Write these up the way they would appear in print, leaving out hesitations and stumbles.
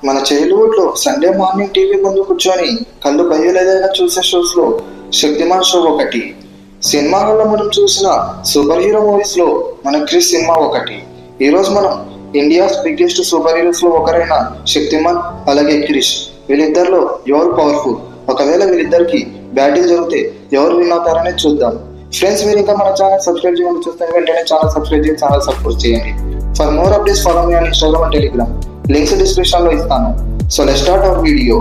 మన చైల్డ్హుడ్ లో Sunday morning TV ముందు కూర్చొని కళ్ళు బయ్యలేదైనా చూసే షోస్ లో శక్తిమాన్ షో ఒకటి. సినిమా హాల్లో మనం చూసిన సూపర్ హీరో మూవీస్ లో మన క్రిష్ సినిమా ఒకటి. ఈ రోజు మనం ఇండియాస్ బిగ్గెస్ట్ సూపర్ హీరోస్ లో ఒకరైన శక్తిమాన్ అలాగే క్రిష్, వీళ్ళిద్దరిలో ఎవరు పవర్ఫుల్, ఒకవేళ వీళ్ళిద్దరికి బ్యాటిల్ జరిగితే ఎవరు విన్ అవుతారనే చూద్దాం. ఫ్రెండ్స్, మీరు ఇంకా మన ఛానల్ సబ్స్క్రైబ్ చేయండి. చూస్తే వెంటనే ఛానల్ సబ్స్క్రైబ్ చేసి ఛానల్ సపోర్ట్ చేయండి. For more updates follow me on Instagram and Telegram. Links description లో ఇస్తాను. So let's start our video.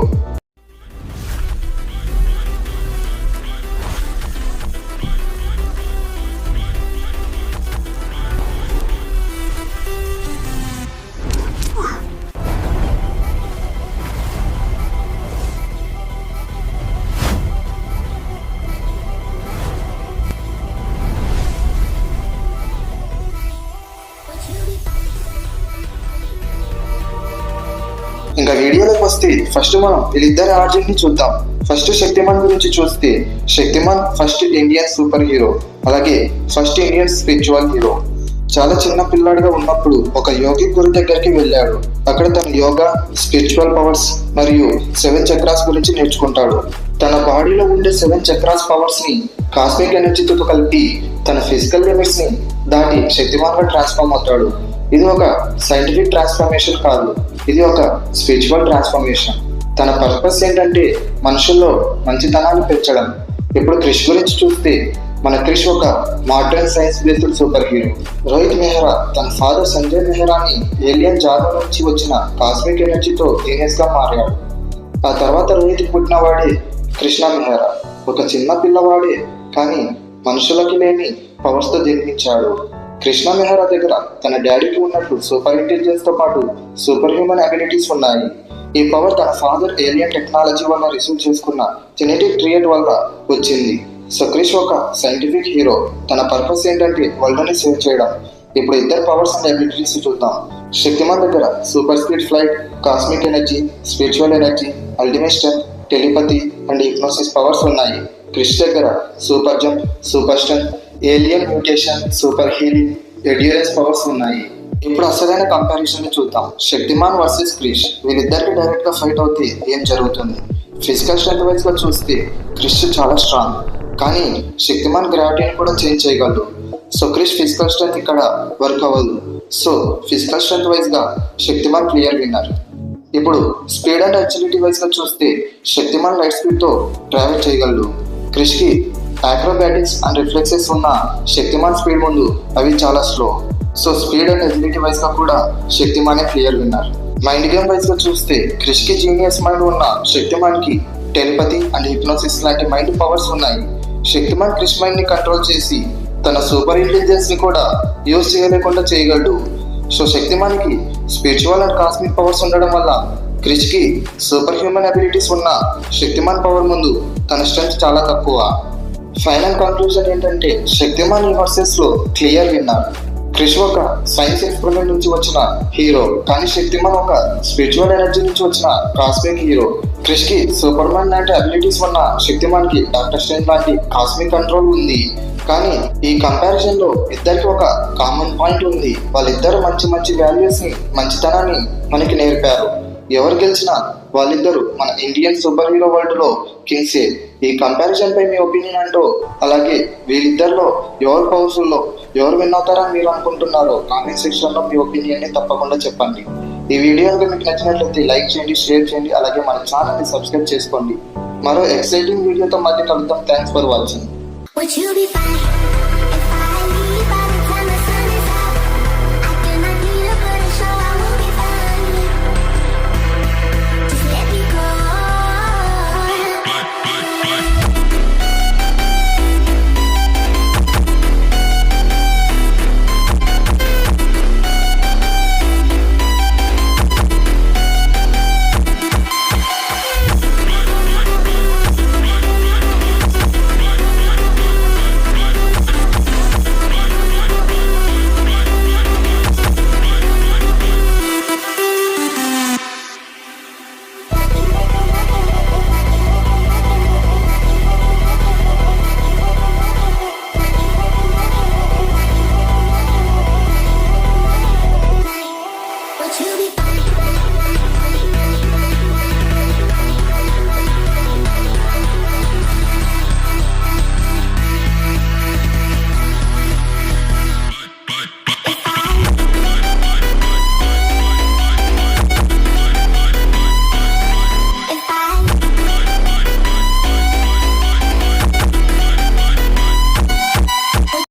ఇంకా వీడియోలోకి వస్తే ఫస్ట్ మనం వీళ్ళిద్దరి ఆర్జిన్ ని చూద్దాం. ఫస్ట్ శక్తిమాన్ గురించి చూస్తే, Shaktimaan first Indian super hero, అలాగే ఫస్ట్ ఇండియన్ స్పిరిచువల్ హీరో. చాలా చిన్న పిల్లాడిగా ఉన్నప్పుడు ఒక యోగి గురు దగ్గరికి వెళ్ళాడు. అక్కడ తన యోగా, స్పిరిచువల్ పవర్స్ మరియు 7 చక్రాస్ గురించి నేర్చుకుంటాడు. తన బాడీలో ఉండే 7 చక్రాస్ పవర్స్ ని కాస్మిక్ ఎనర్జీతో కలిపి తన ఫిజికల్ లిమిట్స్ ని దాటి శక్తిమాన్ గా ట్రాన్స్ఫార్మ్ అవుతాడు. ఇది ఒక సైంటిఫిక్ ట్రాన్స్ఫర్మేషన్ కాదు, ఇది ఒక స్పిరిచువల్ ట్రాన్స్ఫర్మేషన్. తన పర్పస్ ఏంటంటే మనుషుల్లో మంచితనాన్ని పెంచడం. ఇప్పుడు క్రిష్ గురించి చూస్తే, మన క్రిష్ ఒక modern science based super hero. Rohit Mehra తన ఫాదర్ సంజయ్ మెహ్రాని ఏలియన్ జాగర్ నుంచి వచ్చిన కాస్మిక్ ఎనర్జీతో జీనియస్ గా మారాడు. ఆ తర్వాత రోహిత్ పుట్టినవాడే కృష్ణ మెహ్రా. ఒక చిన్న పిల్లవాడే కానీ మనుషులకి లేని పవర్స్ తో జన్మించాడు. కృష్ణ మెహ్రా దగ్గర తన డాడీకి ఉన్నట్లు సూపర్ ఇంటెలిజెన్స్ తో పాటు సూపర్ హ్యూమన్ అబిలిటీస్ ఉన్నాయి. ఈ పవర్ తన ఫాదర్ ఏలియన్ టెక్నాలజీ వల్ల రిసీవ్ చేసుకున్న జెనెటిక్ ట్రియట్ వల్ల వచ్చింది. సో క్రిష్ ఒక సైంటిఫిక్ హీరో. తన పర్పస్ ఏంటంటే వరల్డ్ ని సేవ్ చేయడం. ఇప్పుడు ఇద్దరు పవర్స్ అండ్ అబిలిటీస్ చూద్దాం. శక్తిమాన్ దగ్గర super speed flight, cosmic energy, spiritual energy, ultimate strength, telepathy and hypnosis powers ఉన్నాయి. క్రిష్ దగ్గర super jump, super strength, alien mutation, super healing, endurance powers ఉన్నాయి. ఇప్పుడు అసలైన కంపారిజన్ ని చూద్దాం. శక్తిమాన్ వర్సెస్ క్రిష్. వీళ్ళిద్దరికి డైరెక్ట్ గా ఫైట్ అవుతే ఏం జరుగుతుంది? ఫిజికల్ స్ట్రెంత్ వైజ్ గా చూస్తే క్రిష్ చాలా స్ట్రాంగ్, కానీ శక్తిమాన్ గ్రావిటీని కూడా చేంజ్ చేయగలడు. సో క్రిష్ ఫిజికల్ స్ట్రెంత్ ఇక్కడ వర్క్ అవ్వదు. సో ఫిజికల్ స్ట్రెంత్ వైజ్ గా శక్తిమాన్ క్లియర్ విన్నర్. ఇప్పుడు స్పీడ్ అండ్ అజిలిటీ వైజ్ గా చూస్తే శక్తిమాన్ లైట్ స్పీడ్ తో ట్రావెల్ చేయగలడు. క్రిష్ కి అక్రోబాటిక్స్ అండ్ రిఫ్లెక్సెస్ ఉన్న శక్తిమాన్ స్పీడ్ ముందు అవి చాలా slow. So speed and agility wise గా కూడా శక్తిమానే clear winner. Mind game wise గా చూస్తే క్రిష్ కి జీనియస్ మైండ్ ఉన్న శక్తిమాన్ కి టెలిపతి అండ్ హిప్నోసిస్ లాంటి మైండ్ పవర్స్ ఉన్నాయి. శక్తిమాన్ క్రిష్ మైండ్ ని కంట్రోల్ చేసి తన సూపర్ ఇంటెలిజెన్స్ ని కూడా యూజ్ చేయలేకుండా చేయగలడు. సో శక్తిమాన్ కి స్పిరిచువల్ అండ్ కాస్మిక్ పవర్స్ ఉండడం వల్ల క్రిష్ కి సూపర్ హ్యూమన్ అబిలిటీస్ ఉన్న శక్తిమాన్ పవర్ ముందు తన స్ట్రెంత్ చాలా తక్కువ. ఫైనల్ కంక్లూజన్ ఏంటంటే శక్తిమాన్ ఈ వర్సెస్ లో క్లియర్ విన్నర్. క్రిష్ ఒక సైన్స్ ఎక్స్పెరిమెంట్ నుంచి వచ్చిన హీరో, కానీ శక్తిమాన్ ఒక స్పిరిచువల్ ఎనర్జీ నుంచి వచ్చిన కాస్మిక్ హీరో. క్రిష్ కి సూపర్ మ్యాన్ లాంటి అబిలిటీస్ ఉన్న శక్తిమాన్ కి డాక్టర్ స్ట్రేంజ్ లాంటి కాస్మిక్ కంట్రోల్ ఉంది. కానీ ఈ కంపారిజన్ లో ఇద్దరికి ఒక కామన్ పాయింట్ ఉంది. వాళ్ళిద్దరు మంచి మంచి వాల్యూస్ ని, మంచితనాన్ని మనకి నేర్పారు. ఎవరు గెలిచినా వాళ్ళిద్దరు మన ఇండియన్ సూపర్ హీరో వరల్డ్ లో కింగ్సే. ఈ కంపారిజన్ పై మీ ఒపీనియన్ అంటూ, అలాగే వీళ్ళిద్దరిలో ఎవరు పవర్ఫుల్ లో ఎవరు విన్ అవుతారని మీరు అనుకుంటున్నారో కామెంట్ సెక్షన్ లో మీ ఒపీనియన్ ని తప్పకుండా చెప్పండి. ఈ వీడియో మీకు నచ్చినట్లయితే లైక్ చేయండి, షేర్ చేయండి, అలాగే మన ఛానల్ ని సబ్స్క్రైబ్ చేసుకోండి. మరో ఎక్సైటింగ్ వీడియోతో మళ్ళీ కలుద్దాం. Thanks for watching.